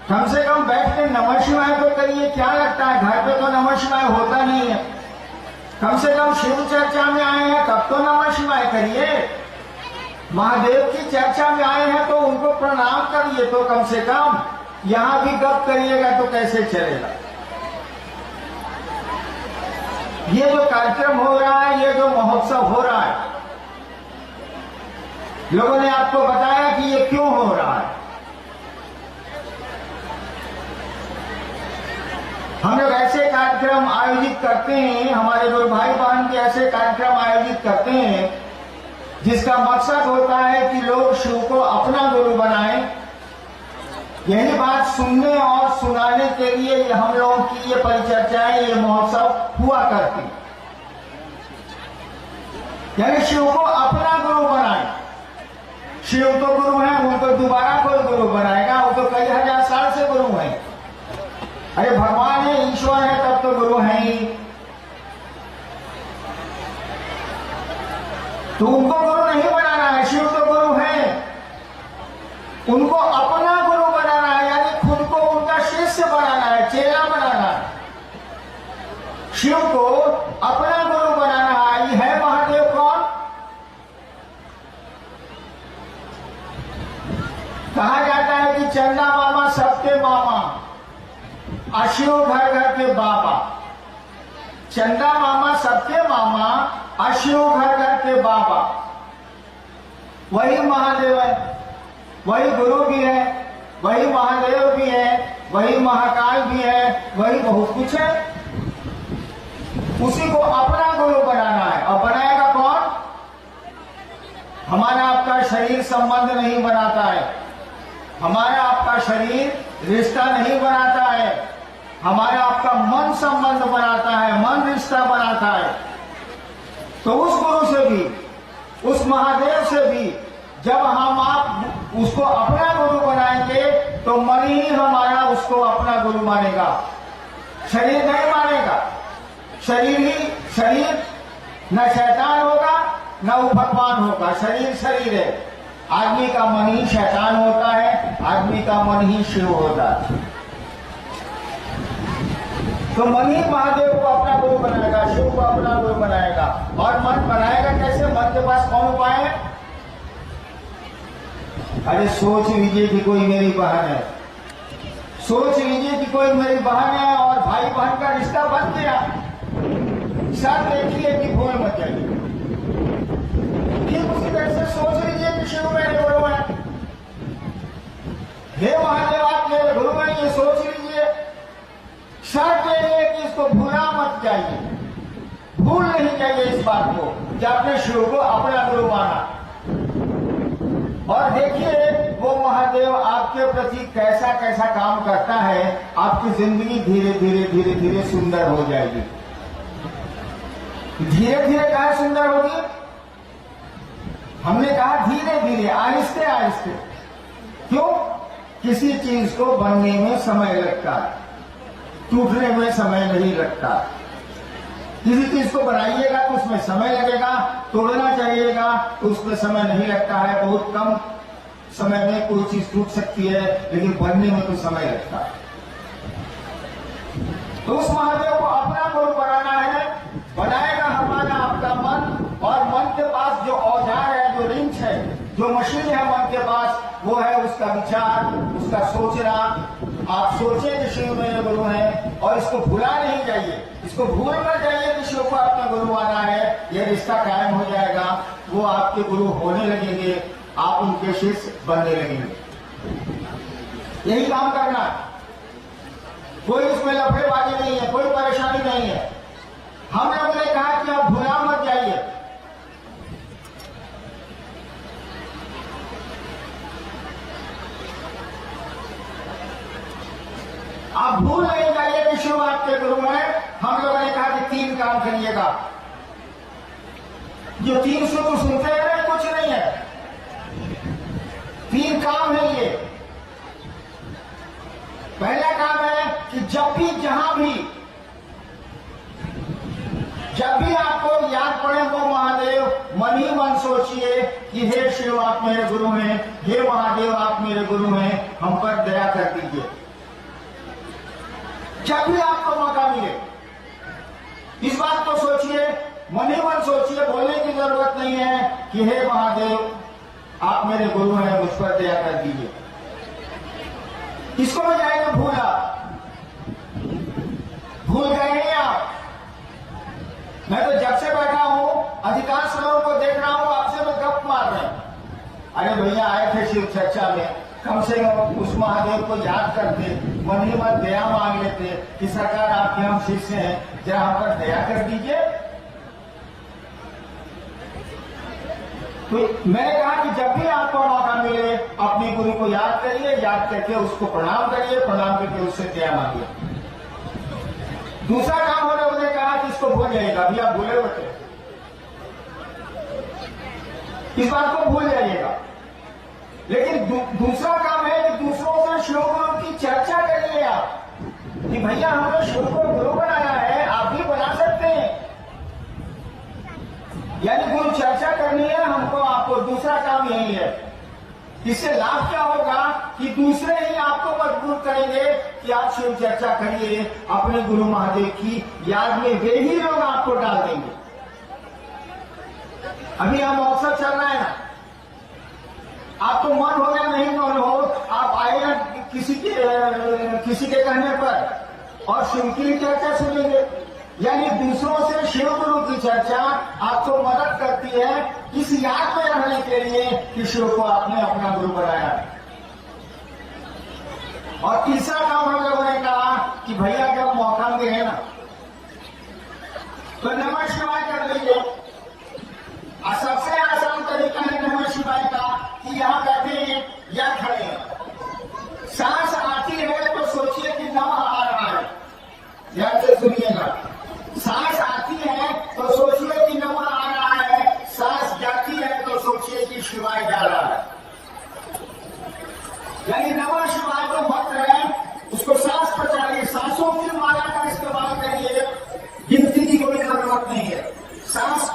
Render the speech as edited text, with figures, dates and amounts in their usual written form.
कम से कम बैठ के नमः शिवाय तो करिए। क्या लगता है घर पे तो नमः शिवाय होता नहीं है। कम से कम शिव चर्चा में आए हैं तब तो नमः शिवाय करिए। महादेव की चर्चा में आए हैं तो उनको प्रणाम करिए। तो कम से कम यहां भी गप करिएगा तो कैसे चलेगा। ये जो कार्यक्रम हो रहा है, ये जो महोत्सव हो रहा है, लोगों ने आपको बताया कि ये क्यों हो रहा है। हम लोग ऐसे कार्यक्रम आयोजित करते हैं, हमारे गुरु भाई बहन के ऐसे कार्यक्रम आयोजित करते हैं जिसका मकसद होता है कि लोग शिव को अपना गुरु बनाएं। यही बात सुनने और सुनाने के लिए हम लोगों की ये परिचर्चाएं, ये महोत्सव हुआ करती, यानी शिव को अपना गुरु बनाएं। शिव तो गुरु हैं, उनको दोबारा कोई गुरु बनाएगा? वो तो कई हजार साल से गुरु हैं। अरे भगवान है, ईश्वर है, तब तो गुरु है ही। तो उनको गुरु नहीं बनाना है, शिव तो गुरु है। उनको अपना गुरु बनाना है, यानी खुद को उनका शिष्य बनाना है, चेला बनाना है। शिव को अपना गुरु बनाना है। ये है महादेव कौन? कहा जाता है कि चंदा मामा सबके मामा, अशिव घर घर के बाबा। चंदा मामा सबके मामा, अशिव घर घर के बाबा। वही महादेव है, वही गुरु भी है, वही महादेव भी है, वही महाकाल भी है, वही बहुत कुछ है। उसी को अपना गुरु बनाना है। और बनाएगा कौन? हमारा आपका शरीर संबंध नहीं बनाता है, हमारा आपका शरीर रिश्ता नहीं बनाता है, हमारा आपका मन संबंध बनाता है, मन रिश्ता बनाता है। तो उस गुरु से भी, उस महादेव से भी जब हम आप उसको अपना गुरु बनाएंगे तो मन ही हमारा उसको अपना गुरु मानेगा, शरीर नहीं मानेगा। शरीर न शैतान होगा न वो भगवान होगा। शरीर शरीर है। आदमी का मन ही शैतान होता है, आदमी का मन ही शिव होता है। तो मन ही महादेव को अपना गुरु बनाएगा, शिव को अपना गुरु बनाएगा। और मन बनाएगा कैसे? मन के पास कौन उपाय है? अरे सोच लीजिए कि कोई मेरी बहन है, सोच लीजिए कि कोई मेरी बहन है और भाई बहन का रिश्ता बन गया। सब देखिए कि भूल मत जाइए। ठीक उसी तरह से सोच लीजिए कि शिव मेरे गुरु है, हे महादेव आप मेरे गुरु हैं, ये सोच लीजिए। शर्त यह है कि इसको भूला मत जाइए, भूल नहीं चाहिए इस बात को कि आपने शिव को अपना गुरु माना। और देखिए वो महादेव आपके प्रति कैसा कैसा काम करता है। आपकी जिंदगी धीरे धीरे धीरे धीरे सुंदर हो जाएगी। धीरे धीरे कहा सुंदर होगी? हमने कहा धीरे धीरे, आहिस्ते आहिस्ते। क्यों? किसी चीज को बनने में समय लगता है, टूटने में समय नहीं लगता। किसी चीज को बनाइएगा तो उसमें समय लगेगा, तोड़ना चाहिएगा तो उसमें समय नहीं लगता है। बहुत कम समय में कोई चीज टूट सकती है, लेकिन बनने में तो समय लगता है। तो उस महादेव को अपना गुरु बनाना है। बनाएगा हमारा आपका मन, और मन के पास जो औजार है, जो रिंच है, जो मशीन है मन के पास, वो है उसका विचार, उसका सोचना। आप सोचें कि शिव मेरे गुरु हैं और इसको भुला नहीं जाइए, इसको भूल कर जाइए कि शिव को अपना गुरु माना है। ये रिश्ता कायम हो जाएगा, वो आपके गुरु होने लगेंगे, आप उनके शिष्य बनने लगेंगे। यही काम करना है। कोई इसमें लफड़ेबाजी नहीं है, कोई परेशानी नहीं है। हम लोग ने कहा कि आप भुला मत जाइए। आप भूल नहीं जाइए कि शिव आपके गुरु हैं। हम लोगों ने कहा कि 3 काम करिएगा। जो 3 सूत्र सुनते हैं कुछ नहीं है, 3 काम है ये। पहला काम है कि जब भी आपको याद पड़े वो महादेव, मन ही मन सोचिए कि हे शिव आप मेरे गुरु हैं, हे महादेव आप मेरे गुरु हैं, हम पर दया कर दीजिए। जब भी आपको मौका मिले इस बात को सोचिए, मन ही मन सोचिए, बोलने की जरूरत नहीं है कि हे महादेव आप मेरे गुरु हैं, मुझ पर दया कर दीजिए। किसको भी जाएगा भूला, भूल गए हैं आप। मैं तो जब से बैठा हूं अधिकांश लोगों को देख रहा हूं आपसे मैं गप मार रहे हैं। अरे भैया आए थे शिव चर्चा में, कम से कम उस महादेव को याद करते, मन ही मन दया मांग लेते कि सरकार आपके हम शिष्य हैं, जरा हम पर दया कर दीजिए। तो मैंने कहा कि जब भी आपको मौका मिले अपने गुरु को याद करिए, याद करके उसको प्रणाम करिए, प्रणाम करके उससे दया मांगिए। दूसरा काम होने उन्होंने कहा कि इसको भूल जाइएगा, अभी आप भूले हुए थे, इस बात को भूल जाइएगा। लेकिन दूसरा काम है कि दूसरों से शिव गुरु की चर्चा करिए आप कि भैया हमने शिव को गुरु बनाया है, आप भी बना सकते हैं। यानी गुरु चर्चा करनी है हमको, आपको दूसरा काम यही है। इससे लाभ क्या होगा कि दूसरे ही आपको मजबूर करेंगे कि आप शिव चर्चा करिए अपने गुरु महादेव की याद में, वे ही लोग आपको डाल देंगे। अभी हम अवसर चल रहा है ना, आपको मन हो या नहीं मन हो, आप आएगा किसी के कहने पर और शिव की चर्चा सुनेंगे। यानी दूसरों से शिव गुरु की चर्चा आपको मदद करती है इस याद में रहने के लिए कि शिव को आपने अपना गुरु बनाया। और तीसरा काम हम लोगों ने कहा कि भैया जब मौका मिले ना तो नमः शिवाय कर लीजिए। और सबसे आसान तरीका है नमः शिवाय का कि यहां बैठे हैं या खड़े हैं, सांस आती है तो सोचिए कि नमः आ रहा है, ध्यान से सुनिएगा। सांस आती है तो सोचिए कि नमः आ रहा है, सांस जाती है तो सोचिए कि शिवाय जा रहा है। यानी नमः शिवाय जो मंत्र है उसको सांस पर चढ़ाइए, सांसों की माला का इस्तेमाल करिए, गिनती की कोई जरूरत नहीं है। सांस